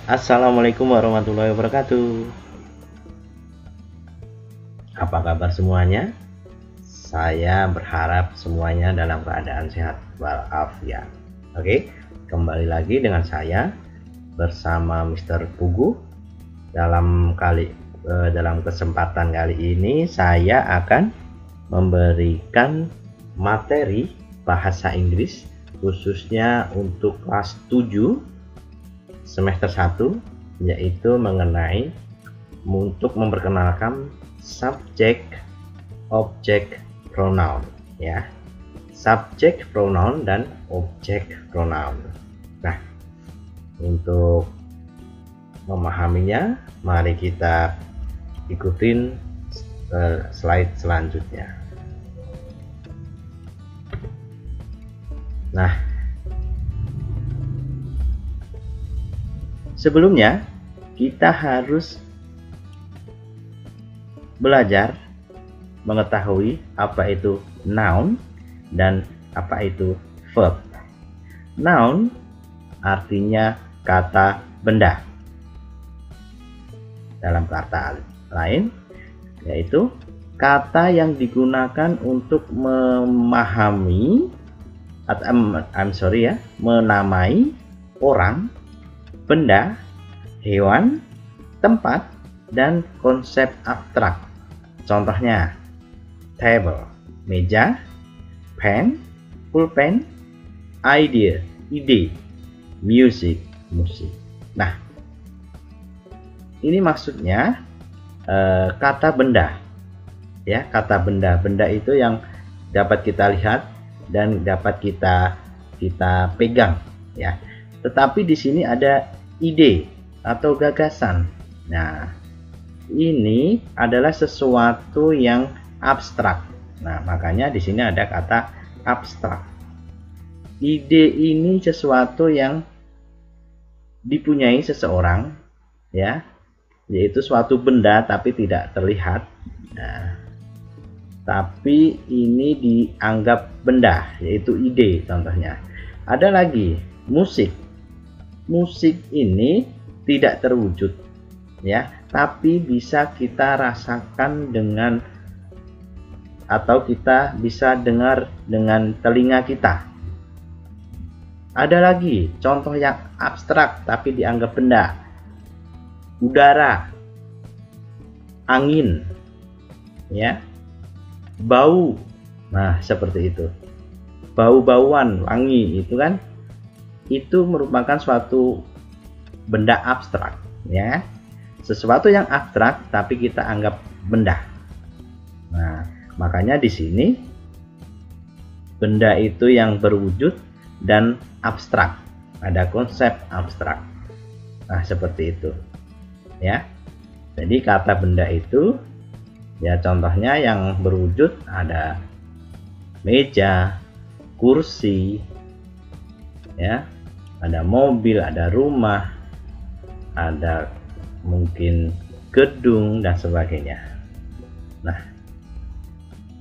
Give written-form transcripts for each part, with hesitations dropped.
Assalamualaikum warahmatullahi wabarakatuh. Apa kabar semuanya? Saya berharap semuanya dalam keadaan sehat walafiat. Oke, kembali lagi dengan saya bersama Mr. Pugu. Dalam kesempatan kali ini saya akan memberikan materi bahasa Inggris khususnya untuk kelas 7 semester 1, yaitu mengenai untuk memperkenalkan subject object pronoun, ya, subject pronoun dan object pronoun. Nah, untuk memahaminya mari kita ikutin slide selanjutnya. Nah, sebelumnya kita harus belajar mengetahui apa itu noun dan apa itu verb. Noun artinya kata benda. Dalam kata lain, yaitu kata yang digunakan untuk memahami menamai orang, benda, hewan, tempat, dan konsep abstrak. Contohnya, table, meja, pen, pulpen, idea, ide, music, musik. Nah, ini maksudnya kata benda, ya, kata benda. Benda itu yang dapat kita lihat dan dapat kita pegang, ya. Tetapi di sini ada ide atau gagasan. Nah, ini adalah sesuatu yang abstrak. Nah, makanya di sini ada kata abstrak. Ide ini sesuatu yang dipunyai seseorang, ya, yaitu suatu benda tapi tidak terlihat. Nah, tapi ini dianggap benda, yaitu ide contohnya. Ada lagi musik. Musik ini tidak terwujud, ya, tapi bisa kita rasakan dengan, atau kita bisa dengar dengan telinga kita. Ada lagi contoh yang abstrak tapi dianggap benda. Udara, angin, ya, bau. Nah, seperti itu. Bau-bauan, wangi, itu kan, itu merupakan suatu benda abstrak, ya. Sesuatu yang abstrak tapi kita anggap benda. Nah, makanya di sini benda itu yang berwujud dan abstrak. Ada konsep abstrak. Nah, seperti itu, ya. Jadi kata benda itu, ya, contohnya yang berwujud ada meja, kursi, ya, ada mobil, ada rumah, ada mungkin gedung dan sebagainya. Nah,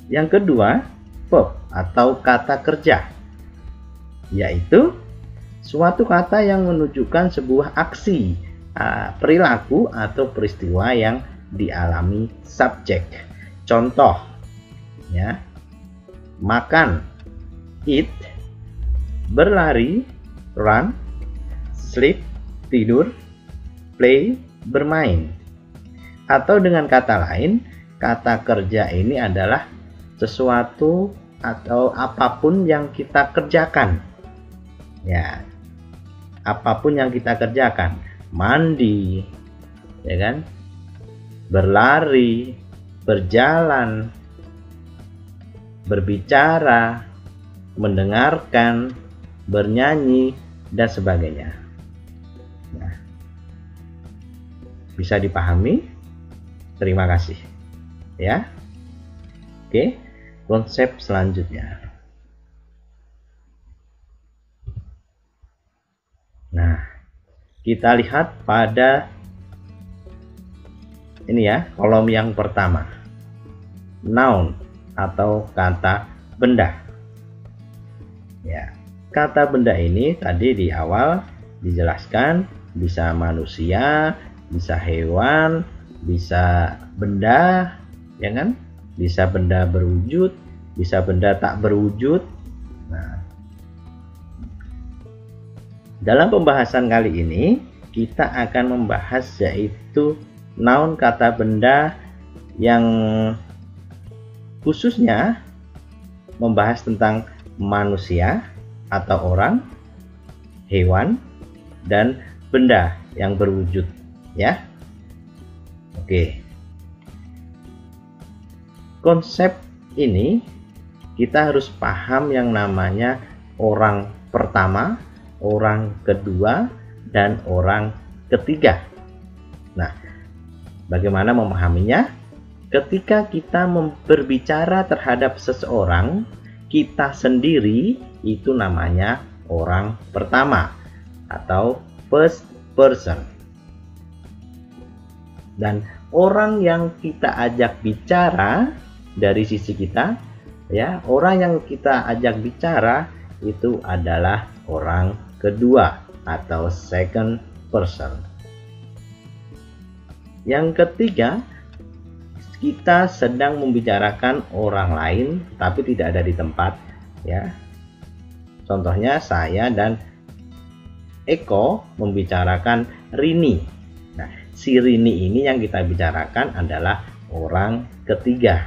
yang kedua, verb atau kata kerja, yaitu suatu kata yang menunjukkan sebuah aksi, perilaku atau peristiwa yang dialami subjek. Contoh, ya, makan, eat, berlari, run, sleep, tidur, play, bermain. Atau dengan kata lain, kata kerja ini adalah sesuatu atau apapun yang kita kerjakan, ya, apapun yang kita kerjakan. Mandi, ya kan, berlari, berjalan, berbicara, mendengarkan, bernyanyi, dan sebagainya. Nah, bisa dipahami? Terima kasih, ya. Oke, konsep selanjutnya. Nah, kita lihat pada ini, ya, kolom yang pertama, noun atau kata benda. Ya, kata benda ini tadi di awal dijelaskan bisa manusia, bisa hewan, bisa benda, ya kan? Bisa benda berwujud, bisa benda tak berwujud. Nah, dalam pembahasan kali ini kita akan membahas yaitu noun kata benda yang khususnya membahas tentang manusia atau orang, hewan, dan benda yang berwujud, ya. Oke. Konsep ini kita harus paham yang namanya orang pertama, orang kedua, dan orang ketiga. Nah, bagaimana memahaminya? Ketika kita berbicara terhadap seseorang, kita sendiri itu namanya orang pertama atau first person. Dan orang yang kita ajak bicara dari sisi kita, ya, orang yang kita ajak bicara itu adalah orang kedua atau second person. Yang ketiga, kita sedang membicarakan orang lain tapi tidak ada di tempat, ya. Contohnya saya dan Eko membicarakan Rini. Nah, si Rini ini yang kita bicarakan adalah orang ketiga.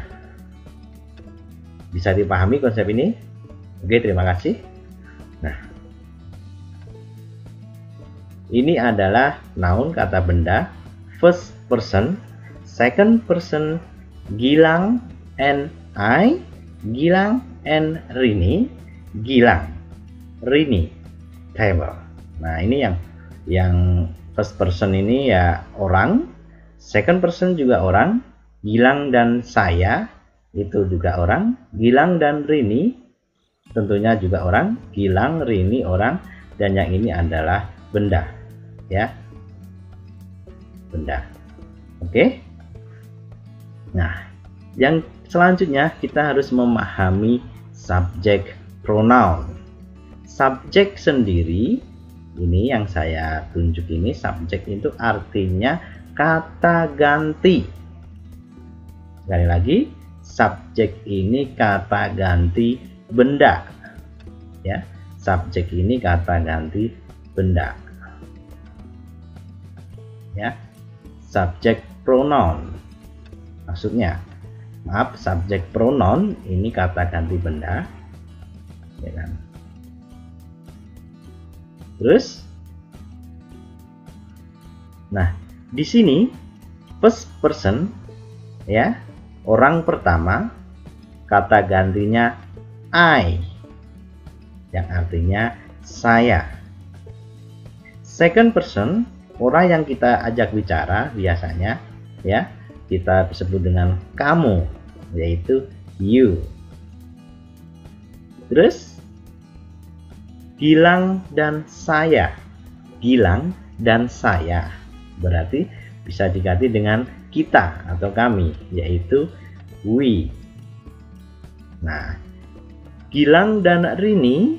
Bisa dipahami konsep ini? Oke, terima kasih. Nah, ini adalah noun kata benda first person, second person, Gilang and I, Gilang and Rini, Gilang, Rini, table. Nah, ini yang first person ini ya orang, second person juga orang, Gilang dan saya itu juga orang, Gilang dan Rini tentunya juga orang, Gilang, Rini orang, dan yang ini adalah benda, ya, benda. Oke. Nah, yang selanjutnya kita harus memahami subjek pronoun. Subjek sendiri ini yang saya tunjuk ini, subjek itu artinya kata ganti. Sekali lagi, subjek ini kata ganti benda, ya. Subjek ini kata ganti benda, ya. Subjek pronoun maksudnya, maaf, subjek pronoun ini kata ganti benda, ya kan. Terus, nah di sini first person, ya, orang pertama, kata gantinya I, yang artinya saya. Second person, orang yang kita ajak bicara biasanya, ya, kita sebut dengan kamu, yaitu you. Terus Gilang dan saya, Gilang dan saya berarti bisa diganti dengan kita atau kami, yaitu we. Nah, Gilang dan Rini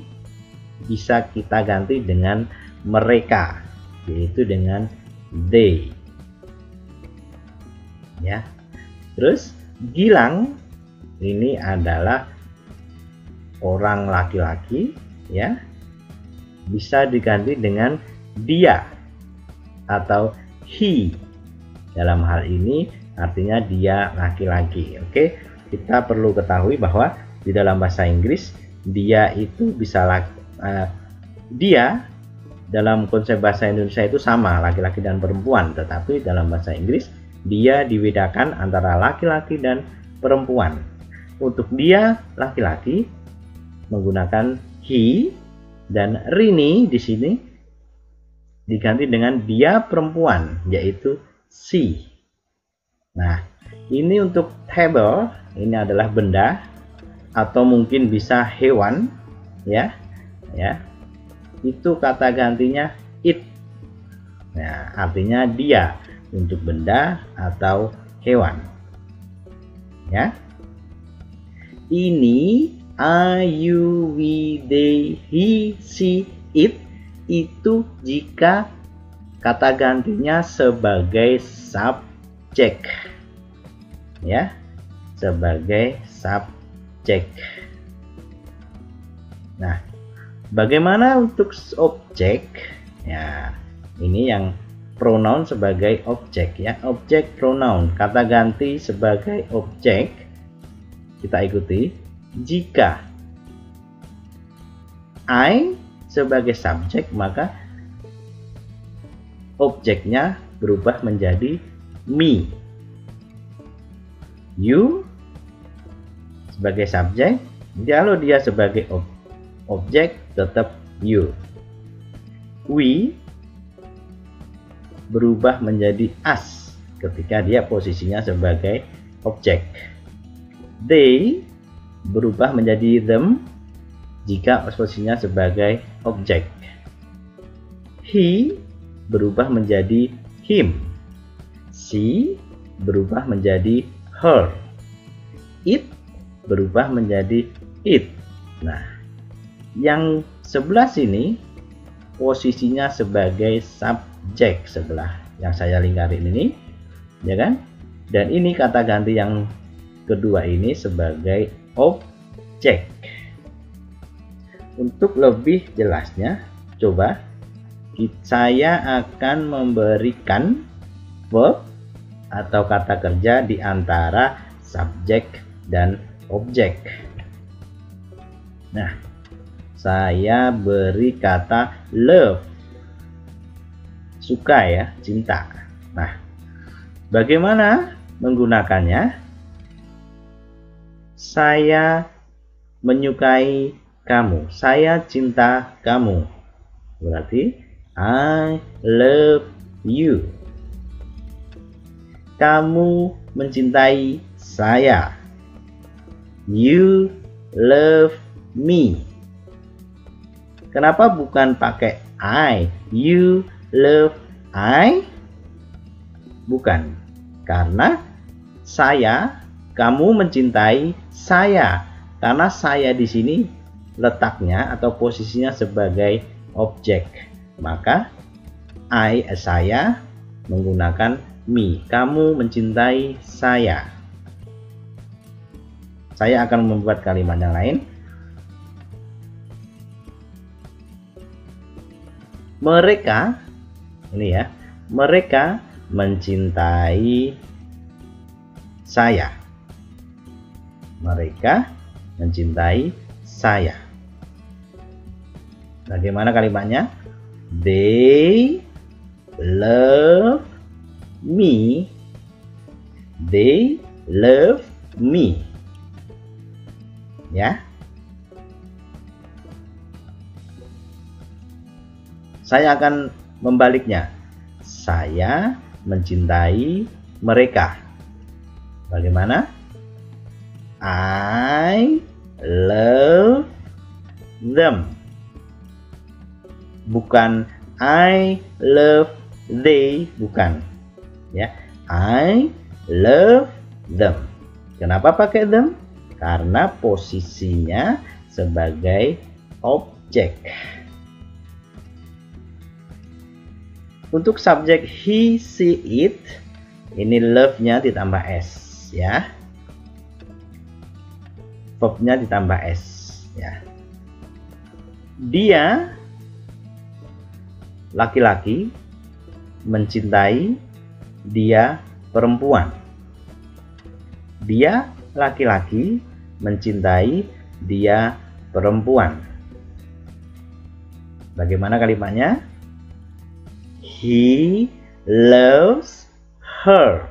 bisa kita ganti dengan mereka, yaitu dengan they, ya. Terus Gilang ini adalah orang laki-laki, ya, bisa diganti dengan dia atau he. Dalam hal ini artinya dia laki-laki. Oke, kita perlu ketahui bahwa di dalam bahasa Inggris dia itu bisa dia dalam konsep bahasa Indonesia itu sama laki-laki dan perempuan, tetapi dalam bahasa Inggris dia dibedakan antara laki-laki dan perempuan. Untuk dia laki-laki menggunakan he, dan Rini di sini diganti dengan dia perempuan, yaitu she. Nah, ini untuk table, ini adalah benda atau mungkin bisa hewan, ya, ya. Itu kata gantinya it. Nah, artinya dia untuk benda atau hewan, ya. Ini I, you, we, they, he, she, it itu jika kata gantinya sebagai subjek. Ya, sebagai subjek. Nah, bagaimana untuk objek? Ya, ini yang pronoun sebagai objek ya, objek pronoun, kata ganti sebagai objek. Kita ikuti. Jika I sebagai subjek, maka objeknya berubah menjadi me. You sebagai subjek, kalau dia sebagai objek tetap you. We berubah menjadi us ketika dia posisinya sebagai objek. They berubah menjadi them jika posisinya sebagai objek. He berubah menjadi him. She berubah menjadi her. It berubah menjadi it. Nah, yang sebelah sini posisinya sebagai subjek, sebelah yang saya lingkarin ini, ya kan? Dan ini kata ganti yang kedua ini sebagai objek. Untuk lebih jelasnya, coba saya akan memberikan verb atau kata kerja di antara subjek dan objek. Nah, saya beri kata love, suka ya, cinta. Nah, bagaimana menggunakannya? Saya menyukai kamu, saya cinta kamu. Berarti I love you. Kamu mencintai saya. You love me. Kenapa bukan pakai I? You love I? Bukan. Karena saya, kamu mencintai saya. Karena saya di sini letaknya atau posisinya sebagai objek. Maka I, saya, menggunakan me. Kamu mencintai saya. Saya akan membuat kalimat yang lain. Mereka, ini ya, mereka mencintai saya. Mereka mencintai saya. Bagaimana kalimatnya? They love me. They love me. Ya. Saya akan membaliknya. Saya mencintai mereka. Bagaimana? I love them. Bukan I love they, bukan. Ya, I love them. Kenapa pakai them? Karena posisinya sebagai objek. Untuk subjek he, she, it, ini love-nya ditambah s, ya. Verb-nya ditambah s, ya. Dia laki-laki mencintai dia perempuan. Dia laki-laki mencintai dia perempuan. Bagaimana kalimatnya? He loves her.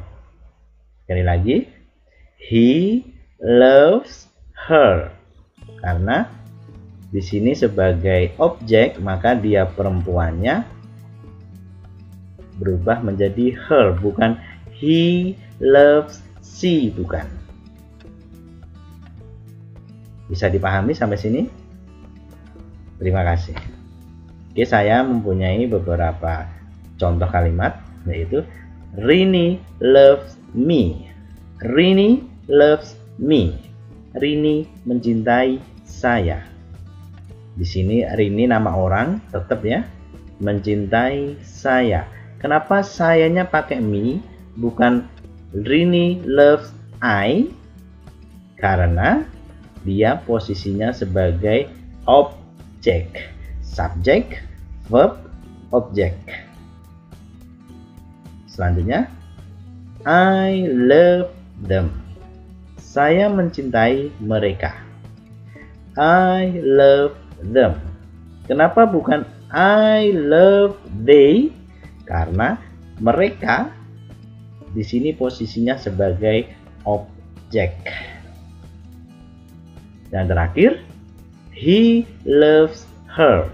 Sekali lagi, he loves her. Karena di sini sebagai objek, maka dia perempuannya berubah menjadi her, bukan he loves she, bukan. Bisa dipahami sampai sini? Terima kasih. Oke, saya mempunyai beberapa contoh kalimat, yaitu Rini loves me. Rini loves me. Rini mencintai saya. Di sini Rini nama orang, tetap ya. mencintai saya. Kenapa sayanya pakai me, bukan Rini loves I? Karena dia posisinya sebagai objek. Subject, verb, object. Selanjutnya, I love them. Saya mencintai mereka. I love them. Kenapa bukan I love they? Karena mereka di sini posisinya sebagai objek. Dan terakhir, he loves her.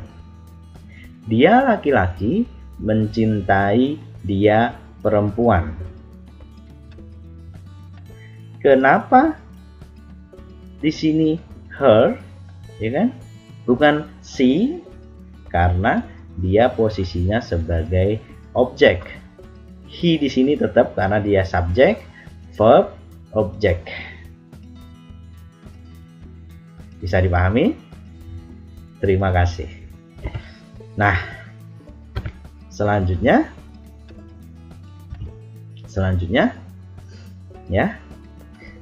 Dia laki-laki mencintai dia perempuan. Kenapa di sini her, ya kan? Bukan she, karena dia posisinya sebagai objek. He di sini tetap karena dia subjek, verb, objek. Bisa dipahami? Terima kasih. Nah, selanjutnya ya,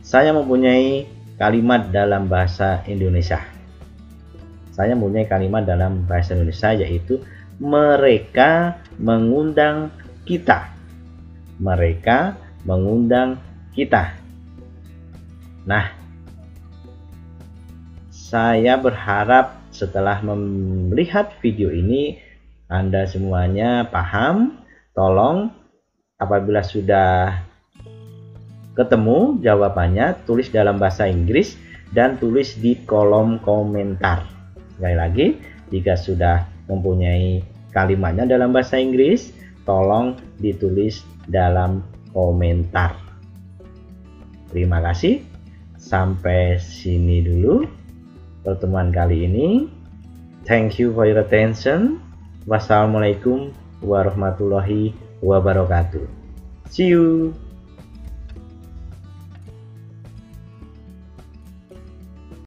saya mempunyai kalimat dalam bahasa Indonesia. Saya mempunyai kalimat dalam bahasa Indonesia yaitu mereka mengundang kita. Mereka mengundang kita. Nah, saya berharap setelah melihat video ini Anda semuanya paham. Tolong apabila sudah ketemu jawabannya, tulis dalam bahasa Inggris dan tulis di kolom komentar. Sekali lagi, jika sudah mempunyai kalimatnya dalam bahasa Inggris, tolong ditulis dalam komentar. Terima kasih. Sampai sini dulu pertemuan kali ini. Thank you for your attention. Wassalamualaikum warahmatullahi wabarakatuh. See you.